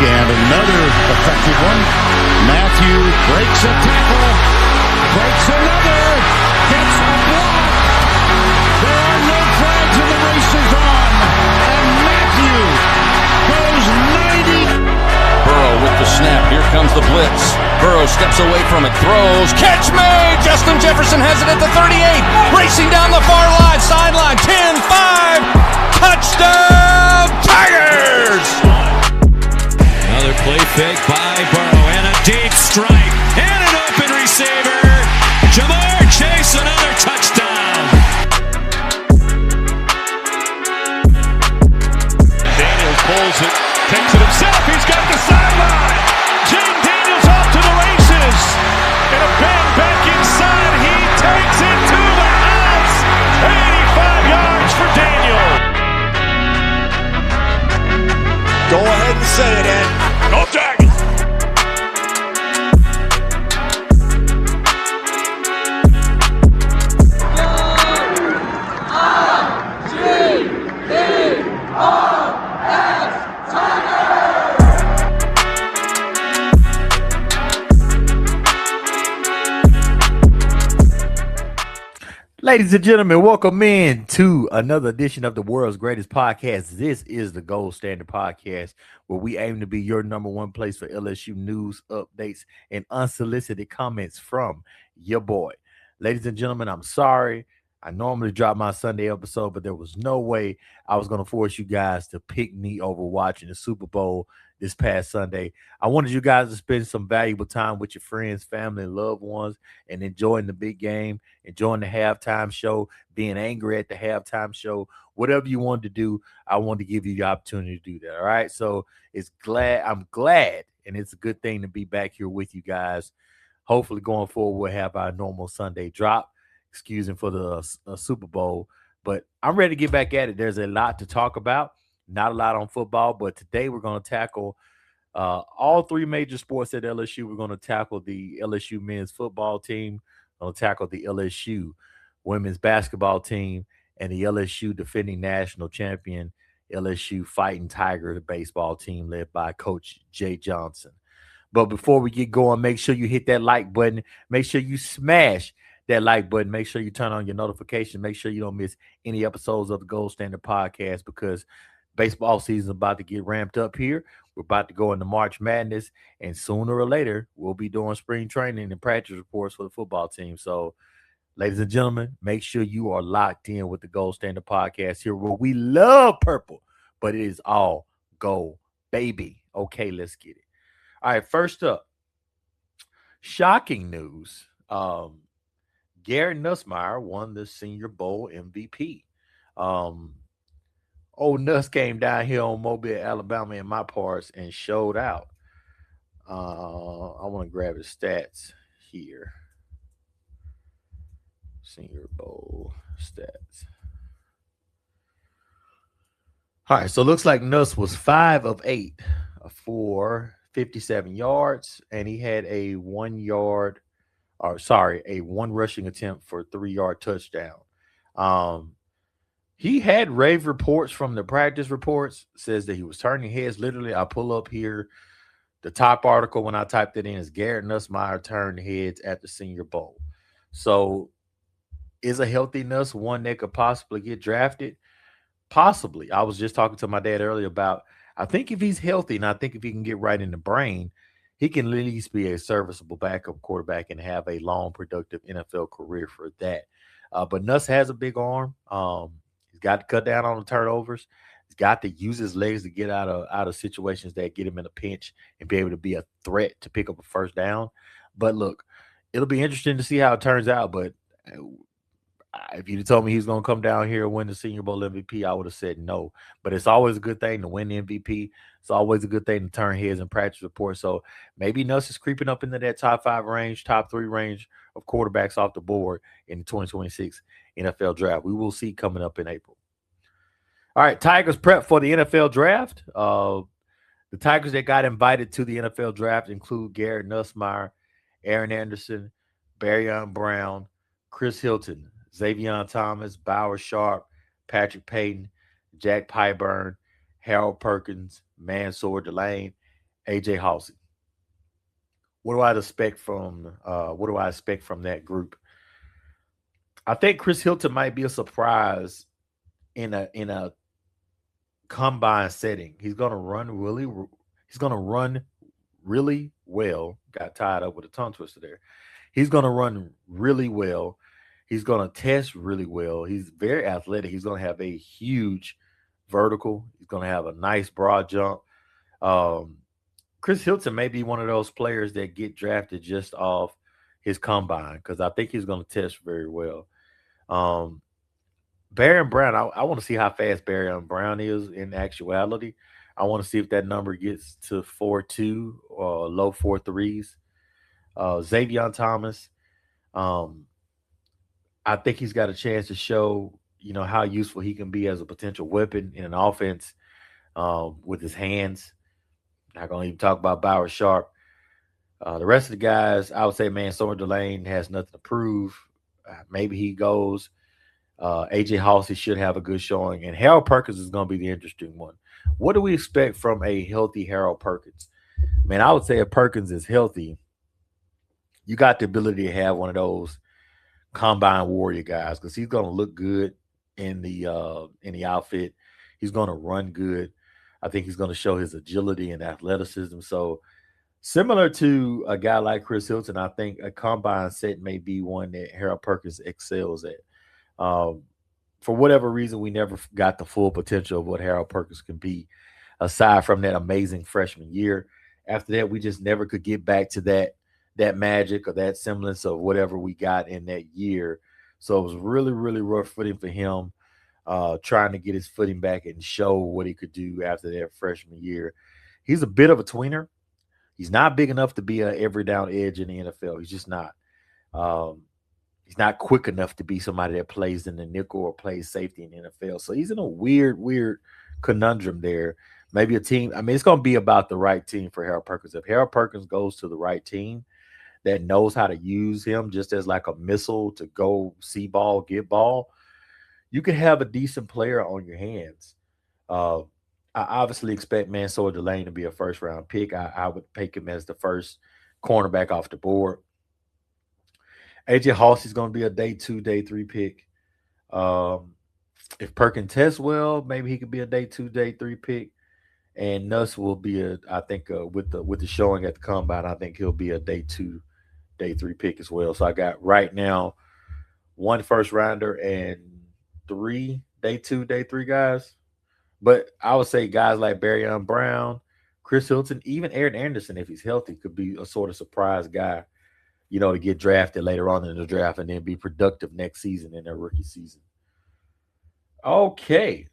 and another effective one. Matthew breaks a tackle, breaks another, gets a block. There are no flags and the race is on. And Matthew goes 90. Burrow with the snap. Here comes the blitz. Burrow steps away from it, throws, catch made! Justin Jefferson has it at the 38, racing down the far line, sideline, 10-5, touchdown, Tigers! Another play fake by Burrow, and a deep strike, and an open receiver, Jamar Chase, another touchdown! Daniels pulls it, takes it himself, he's got the sideline! Jane Daniels off to the races! And a bang back inside, he takes it to the house! 85 yards for Daniel! Go ahead and say it, Ed. Go Tigers! Ladies and gentlemen, welcome in to another edition of the world's greatest podcast. This is the Geauxld Standard Podcast, where we aim to be your number one place for LSU news, updates, and unsolicited comments from your boy. Ladies and gentlemen, I'm sorry. I normally drop my Sunday episode, but there was no way I was going to force you guys to pick me over watching the Super Bowl this past Sunday. I wanted you guys to spend some valuable time with your friends, family, and loved ones, and enjoying the big game, enjoying the halftime show, being angry at the halftime show, whatever you wanted to do. I wanted to give you the opportunity to do that. All right. So I'm glad, and it's a good thing to be back here with you guys. Hopefully going forward, we'll have our normal Sunday drop. Excusing for the Super Bowl, but I'm ready to get back at it. There's a lot to talk about, not a lot on football, but today we're going to tackle all three major sports at LSU. We're going to tackle the LSU men's football team, we're going to tackle the LSU women's basketball team, and the LSU defending national champion LSU Fighting Tiger baseball team led by Coach Jay Johnson. But before we get going, make sure you hit that like button. Make sure you smash that like button. Make sure you turn on your notifications. Make sure you don't miss any episodes of the Geauxld Standard Podcast, because baseball season is about to get ramped up here. We're about to go into March Madness, and sooner or later we'll be doing spring training and practice reports for the football team. So, ladies and gentlemen, make sure you are locked in with the Geauxld Standard Podcast here, where we love purple, but it is all gold, baby. Okay, let's get it. All right, first up, shocking news. Garrett Nussmeier won the Senior Bowl MVP. Old Nuss came down here on Mobile, Alabama in my parts and showed out. I want to grab his stats here. Senior Bowl stats. All right, so it looks like Nuss was 5 of 8 for 57 yards, and he had a 1 rushing attempt for a 3-yard touchdown. He had rave reports from the practice reports, says that he was turning heads. Literally, I pull up here the top article when I typed it in is Garrett Nussmeier turned heads at the Senior Bowl. So is a healthy Nuss one that could possibly get drafted? Possibly. I was just talking to my dad earlier about, I think if he's healthy, and I think if he can get right in the brain, he can at least be a serviceable backup quarterback and have a long, productive NFL career for that. But Nuss has a big arm. He's got to cut down on the turnovers. He's got to use his legs to get out of situations that get him in a pinch and be able to be a threat to pick up a first down. But look, it'll be interesting to see how it turns out. But if you told me he's going to come down here and win the Senior Bowl MVP, I would have said no. But it's always a good thing to win the MVP. It's always a good thing to turn heads in practice reports. So maybe Nuss is creeping up into that top 5 range, top 3 range of quarterbacks off the board in the 2026 NFL draft. We will see coming up in April. All right, Tigers prep for the NFL draft. The Tigers that got invited to the NFL draft include Garrett Nussmeier, Aaron Anderson, Barryon Brown, Chris Hilton, Xavier Thomas, Bauer Sharp, Patrick Payton, Jack Pyburn, Harold Perkins, Mansour Delane, AJ Halsey. What do I expect from that group? I think Chris Hilton might be a surprise in a combine setting. He's gonna run really well. Got tied up with a tongue twister there. He's gonna run really well. He's gonna test really well. He's very athletic. He's gonna have a huge vertical. He's gonna have a nice broad jump. Chris Hilton may be one of those players that get drafted just off his combine because I think he's going to test very well. Barron Brown, I want to see how fast Barron Brown is in actuality. I want to see if that number gets to 4.2 or low 4.3s. Xavier Thomas, I think he's got a chance to show, how useful he can be as a potential weapon in an offense with his hands. Not going to even talk about Bauer Sharp. The rest of the guys, I would say, Somer Delane has nothing to prove. Maybe he goes. AJ Halsey should have a good showing. And Harold Perkins is going to be the interesting one. What do we expect from a healthy Harold Perkins? I would say if Perkins is healthy, you got the ability to have one of those combine warrior guys because he's going to look good in the outfit. He's going to run good. I think he's going to show his agility and athleticism. So similar to a guy like Chris Hilton, I think a combine set may be one that Harold Perkins excels at. For whatever reason, we never got the full potential of what Harold Perkins can be, aside from that amazing freshman year. After that, we just never could get back to that magic or that semblance of whatever we got in that year. So it was really, really rough footing for him. Trying to get his footing back and show what he could do after that freshman year. He's a bit of a tweener. He's not big enough to be an every down edge in the NFL. He's just not. He's not quick enough to be somebody that plays in the nickel or plays safety in the NFL. So he's in a weird conundrum there. Maybe a team. It's going to be about the right team for Harold Perkins. If Harold Perkins goes to the right team that knows how to use him just as like a missile to go see ball, get ball, you could have a decent player on your hands. I obviously expect Mansour Delane to be a first-round pick. I would pick him as the first cornerback off the board. AJ Halsey is going to be a day 2, day 3 pick. If Perkins tests well, maybe he could be a day 2, day 3 pick. And Nuss will be with the showing at the combine, I think he'll be a day 2, day 3 pick as well. So I got right now 1 first-rounder and 3 day 2, day 3 guys. But I would say guys like Barron Brown, Chris Hilton, even Aaron Anderson, if he's healthy, could be a sort of surprise guy, to get drafted later on in the draft and then be productive next season in their rookie season. Okay.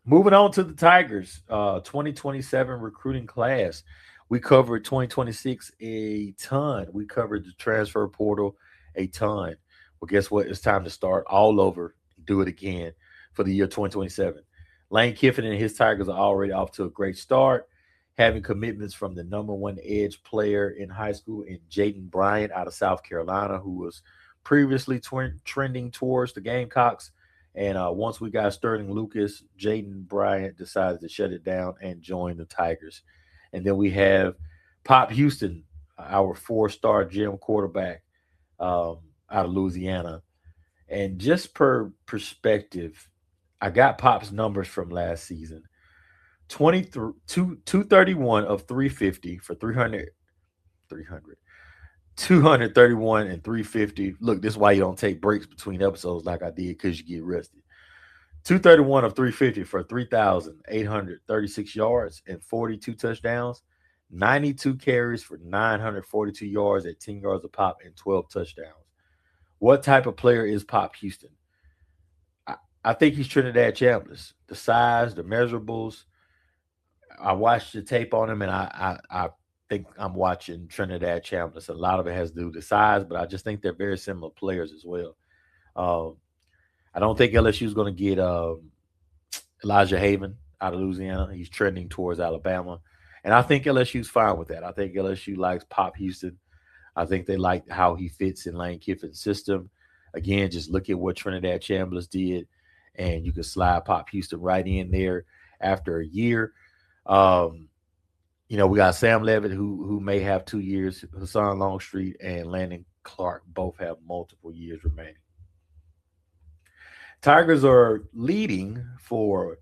Moving on to the Tigers, 2027 recruiting class. We covered 2026 a ton. We covered the transfer portal a ton. Well, guess what? It's time to start all over. Do it again for the year 2027. Lane Kiffin and his Tigers are already off to a great start, having commitments from the number 1 edge player in high school in Jaden Bryant out of South Carolina, who was previously trending towards the Gamecocks. And once we got Sterling Lucas, Jaden Bryant decided to shut it down and join the Tigers. And then we have Pop Houston, our 4-star gym quarterback out of Louisiana. And just per perspective, I got Pop's numbers from last season. 231 of 350 for 231 and 350. Look, this is why you don't take breaks between episodes like I did, because you get rested. 231 of 350 for 3,836 yards and 42 touchdowns. 92 carries for 942 yards at 10 yards a pop and 12 touchdowns. What type of player is Pop Houston? I think he's Trinidad Chambliss. The size, the measurables. I watched the tape on him, and I think I'm watching Trinidad Chambliss. A lot of it has to do with the size, but I just think they're very similar players as well. I don't think LSU is going to get Elijah Haven out of Louisiana. He's trending towards Alabama. And I think LSU's fine with that. I think LSU likes Pop Houston. I think they like how he fits in Lane Kiffin's system. Again, just look at what Trinidad Chambliss did, and you can slide Pop Houston right in there after a year. We got Sam Levitt, who may have 2 years. Hassan Longstreet and Landon Clark both have multiple years remaining. Tigers are leading for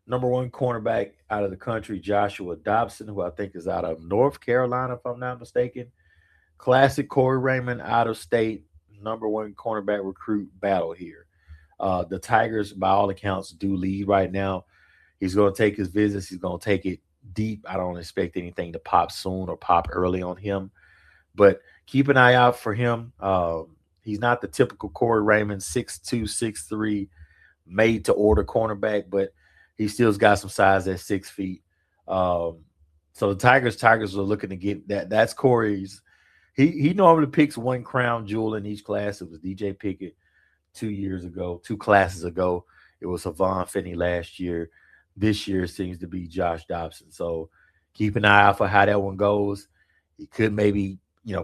number one cornerback out of the country, Joshua Dobson, who I think is out of North Carolina, if I'm not mistaken. Classic Corey Raymond, out of state, number one cornerback recruit battle here. The Tigers, by all accounts, do lead right now. He's going to take his visits. He's going to take it deep. I don't expect anything to pop soon or pop early on him. But keep an eye out for him. He's not the typical Corey Raymond, 6'2", 6'3", made-to-order cornerback, but he still's got some size at 6 feet. So the Tigers are looking to get that. That's Corey's. He normally picks one crown jewel in each class. It was DJ Pickett 2 classes ago. It was Havon Finney last year. This year it seems to be Josh Dobson. So keep an eye out for how that one goes. He could maybe,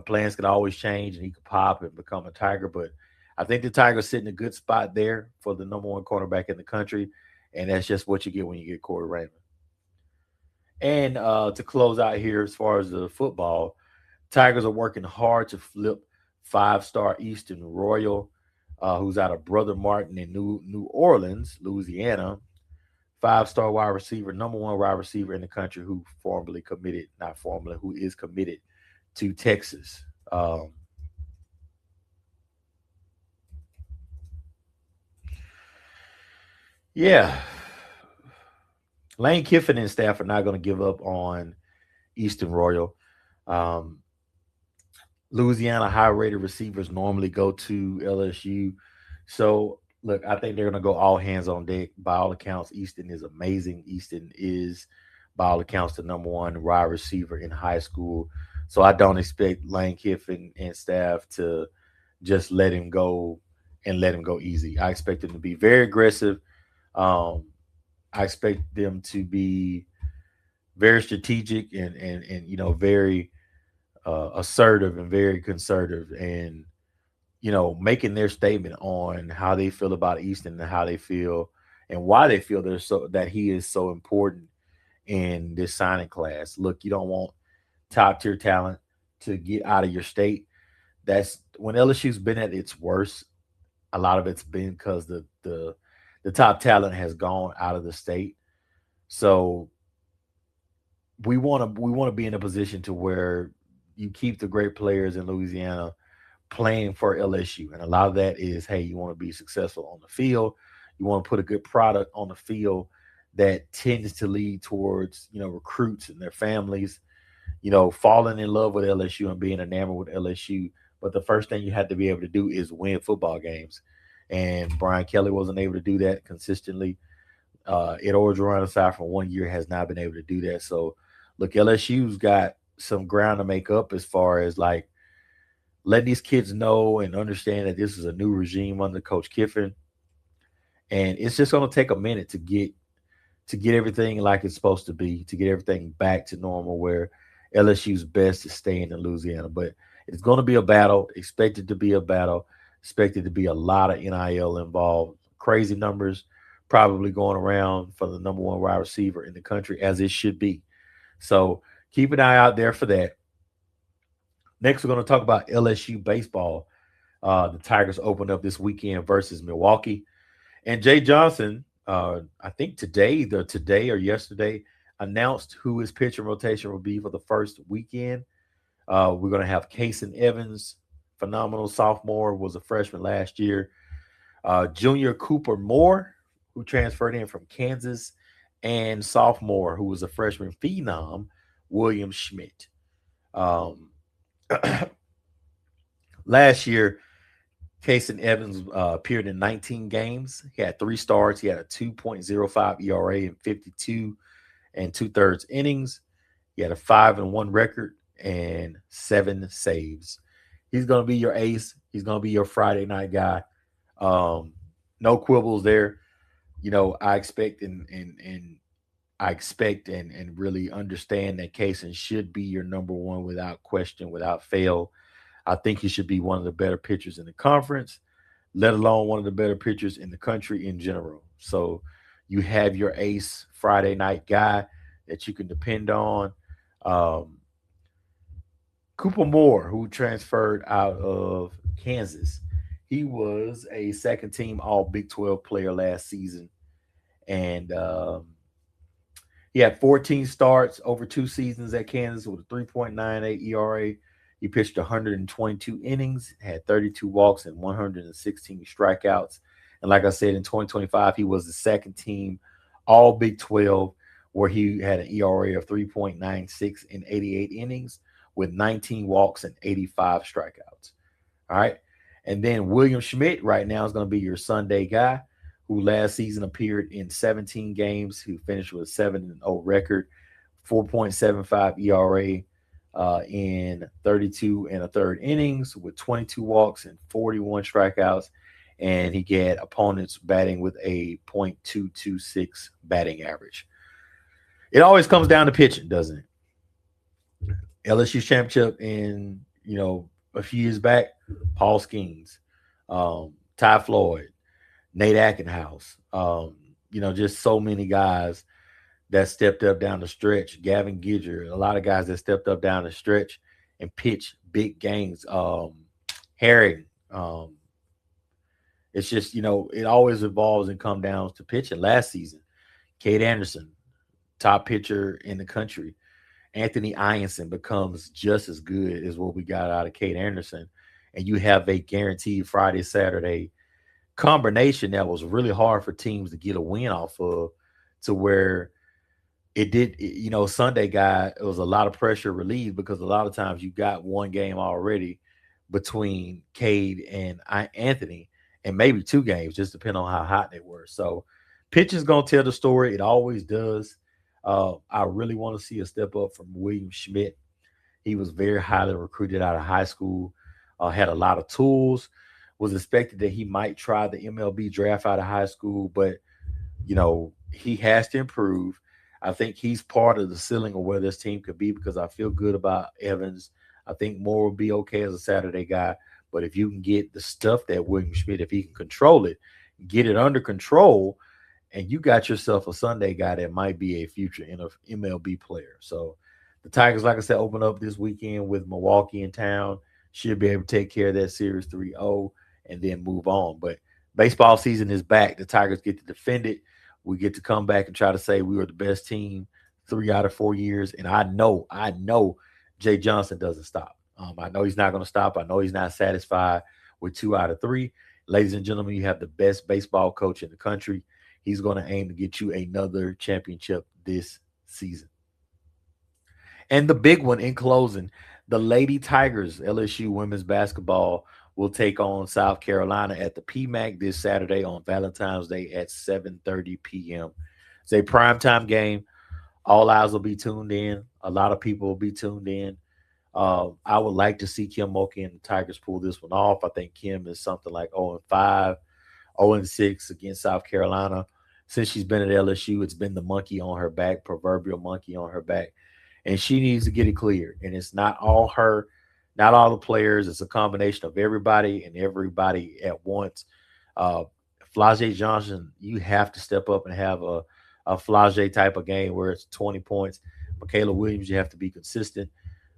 plans could always change and he could pop and become a Tiger. But I think the Tigers sit in a good spot there for the number one cornerback in the country. And that's just what you get when you get Corey Raymond. And to close out here, as far as the football, Tigers are working hard to flip 5-star Easton Royal, who's out of Brother Martin in New Orleans, Louisiana. 5-star wide receiver, number one wide receiver in the country, who is committed to Texas. Lane Kiffin and staff are not going to give up on Easton Royal. Louisiana high-rated receivers normally go to LSU. So, look, I think they're going to go all hands on deck. By all accounts, Easton is amazing. Easton is, by all accounts, the number one wide receiver in high school. So I don't expect Lane Kiffin and staff to just let him go easy. I expect them to be very aggressive. I expect them to be very strategic and very assertive and very conservative, and making their statement on how they feel about Easton and how they feel and why they feel that he is so important in this signing class. Look, you don't want top tier talent to get out of your state. That's when LSU's been at its worst. A lot of it's been because the top talent has gone out of the state. So we want to be in a position to where you keep the great players in Louisiana playing for LSU. And a lot of that is, hey, you want to be successful on the field. You want to put a good product on the field that tends to lead towards, recruits and their families, falling in love with LSU and being enamored with LSU. But the first thing you have to be able to do is win football games. And Brian Kelly wasn't able to do that consistently. Ed Orgeron, aside from 1 year, has not been able to do that. So, look, LSU's got some ground to make up as far as like letting these kids know and understand that this is a new regime under Coach Kiffin. And it's just going to take a minute to get everything like it's supposed to be, to get everything back to normal where LSU's best is staying in Louisiana. But it's going to be a battle, expected to be a battle, expected to be a lot of NIL involved. Crazy numbers probably going around for the number one wide receiver in the country, as it should be. So keep an eye out there for that. Next, we're going to talk about LSU baseball. The Tigers opened up this weekend versus Milwaukee. And Jay Johnson, I think today or yesterday, announced who his pitching rotation will be for the first weekend. We're going to have Kason Evans, phenomenal sophomore, was a freshman last year. Junior Cooper Moore, who transferred in from Kansas, and sophomore, who was a freshman phenom, William Schmidt. Last year, Kason Evans appeared in 19 games. He had 3 starts. He had a 2.05 ERA in 52 2/3 innings. He had a 5-1 record and 7 saves. He's going to be your ace. He's going to be your Friday night guy. No quibbles there. I expect and really understand that Kason should be your number one without question, without fail. I think he should be one of the better pitchers in the conference, let alone one of the better pitchers in the country in general. So you have your ace Friday night guy that you can depend on. Cooper Moore, who transferred out of Kansas, he was a second team All Big 12 player last season. And he had 14 starts over 2 seasons at Kansas with a 3.98 ERA. He pitched 122 innings, had 32 walks and 116 strikeouts. And like I said, in 2025, he was the second team All Big 12, where he had an ERA of 3.96 in 88 innings with 19 walks and 85 strikeouts. All right. And then William Schmidt right now is going to be your Sunday guy, who last season appeared in 17 games, who finished with a 7-0 record, 4.75 ERA in 32 and a third innings with 22 walks and 41 strikeouts. And he had opponents batting with a .226 batting average. It always comes down to pitching, doesn't it? LSU championship in, a few years back, Paul Skeens, Ty Floyd, Nate Ackenhouse, just so many guys that stepped up down the stretch. Gavin Gidger, a lot of guys that stepped up down the stretch and pitched big games. Harry, it's just, it always evolves and comes down to pitching. Last season, Cade Anderson, top pitcher in the country. Anthony Ianson becomes just as good as what we got out of Cade Anderson. And you have a guaranteed Friday, Saturday combination that was really hard for teams to get a win off of, to where it did, Sunday guy, it was a lot of pressure relieved because a lot of times you got one game already between Cade and Anthony, and maybe 2 games, just depending on how hot they were. So pitching's going to tell the story. It always does. I really want to see a step up from William Schmidt. He was very highly recruited out of high school, had a lot of tools, was expected that he might try the MLB draft out of high school, but, he has to improve. I think he's part of the ceiling of where this team could be, because I feel good about Evans. I think Moore will be okay as a Saturday guy, but if you can get the stuff that William Schmidt, if he can control it, get it under control, and you got yourself a Sunday guy that might be a future MLB player. So the Tigers, like I said, open up this weekend with Milwaukee in town. Should be able to take care of that series 3-0 and then move on. But baseball season is back. The Tigers get to defend it. We get to come back and try to say we were the best team 3 out of 4 years. And I know Jay Johnson doesn't stop. I know he's not going to stop. I know he's not satisfied with 2 out of 3. Ladies and gentlemen, you have the best baseball coach in the country. He's going to aim to get you another championship this season. And the big one in closing, the Lady Tigers, LSU women's basketball, will take on South Carolina at the PMAC this Saturday on Valentine's Day at 7:30 p.m. It's a primetime game. All eyes will be tuned in. A lot of people will be tuned in. I would like to see Kim Mulkey and the Tigers pull this one off. I think Kim is something like 0-5, 0-6 against South Carolina. Since she's been at LSU, it's been the monkey on her back, proverbial monkey on her back. And she needs to get it cleared. And it's not all her, not all the players. It's a combination of everybody and everybody at once. Flau'jae Johnson, you have to step up and have a Flau'jae type of game where it's 20 points. Michaela Williams, you have to be consistent.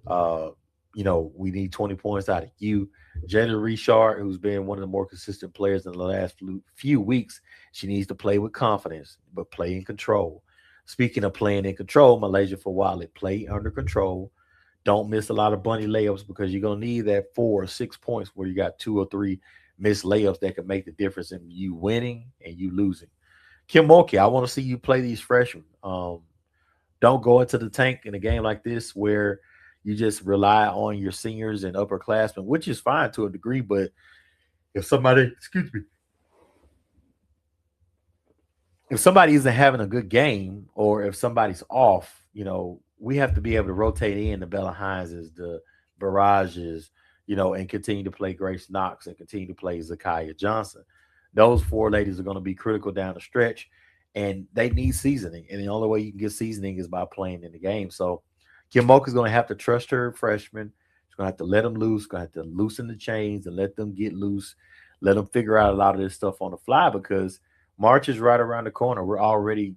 We need 20 points out of you. Jalen Richard, who's been one of the more consistent players in the last few weeks, she needs to play with confidence, but play in control. Speaking of playing in control, Malaysia Fawali, play under control. Don't miss a lot of bunny layups, because you're going to need that 4 or 6 points where you got 2 or 3 missed layups that can make the difference in you winning and you losing. Kim Mulkey, I want to see you play these freshmen. Don't go into the tank in a game like this where you just rely on your seniors and upperclassmen, which is fine to a degree. But if somebody isn't having a good game, or if somebody's off, we have to be able to rotate in the Bella Hineses, the Barrages, and continue to play Grace Knox and continue to play Zakiya Johnson. Those 4 ladies are going to be critical down the stretch, and they need seasoning. And the only way you can get seasoning is by playing in the game. So Kim Mulkey is going to have to trust her freshmen. She's going to have to let them loose, going to have to loosen the chains and let them get loose, let them figure out a lot of this stuff on the fly, because March is right around the corner. We're already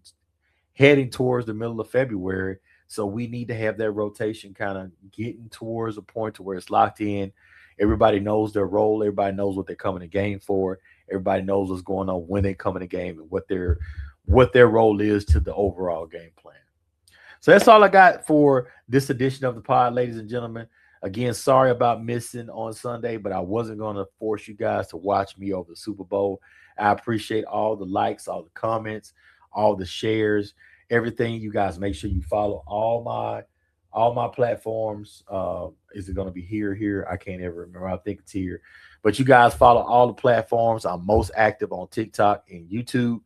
heading towards the middle of February. So we need to have that rotation kind of getting towards a point to where it's locked in. Everybody knows their role. Everybody knows what they're coming to game for. Everybody knows what's going on when they come in the game and what their role is to the overall game plan. So that's all I got for this edition of the pod, ladies and gentlemen. Again, sorry about missing on Sunday, but I wasn't going to force you guys to watch me over the Super Bowl. I appreciate all the likes, all the comments, all the shares, everything. You guys make sure you follow all my platforms. Is it going to be here? I can't ever remember. I think it's here. But you guys follow all the platforms. I'm most active on TikTok and YouTube.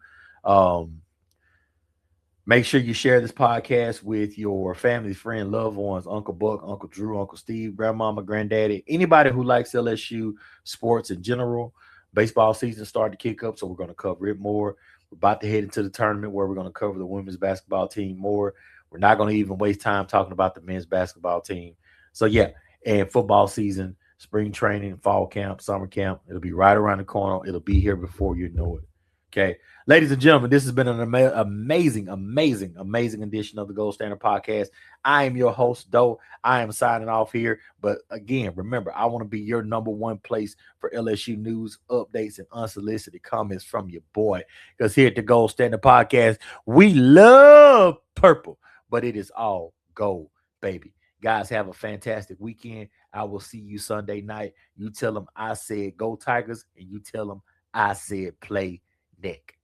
Make sure you share this podcast with your family, friend, loved ones, Uncle Buck, Uncle Drew, Uncle Steve, Grandmama, Granddaddy, anybody who likes LSU sports in general. Baseball season started to kick up, so we're going to cover it more. We're about to head into the tournament where we're going to cover the women's basketball team more. We're not going to even waste time talking about the men's basketball team. So, yeah, and football season, spring training, fall camp, summer camp, it'll be right around the corner. It'll be here before you know it. Okay, ladies and gentlemen, this has been an amazing edition of the Geauxld Standard Podcast. I am your host, Doe. I am signing off here. But again, remember, I want to be your number one place for LSU news, updates, and unsolicited comments from your boy. Because here at the Geauxld Standard Podcast, we love purple, but it is all gold, baby. Guys, have a fantastic weekend. I will see you Sunday night. You tell them I said go Tigers, and you tell them I said play Nick.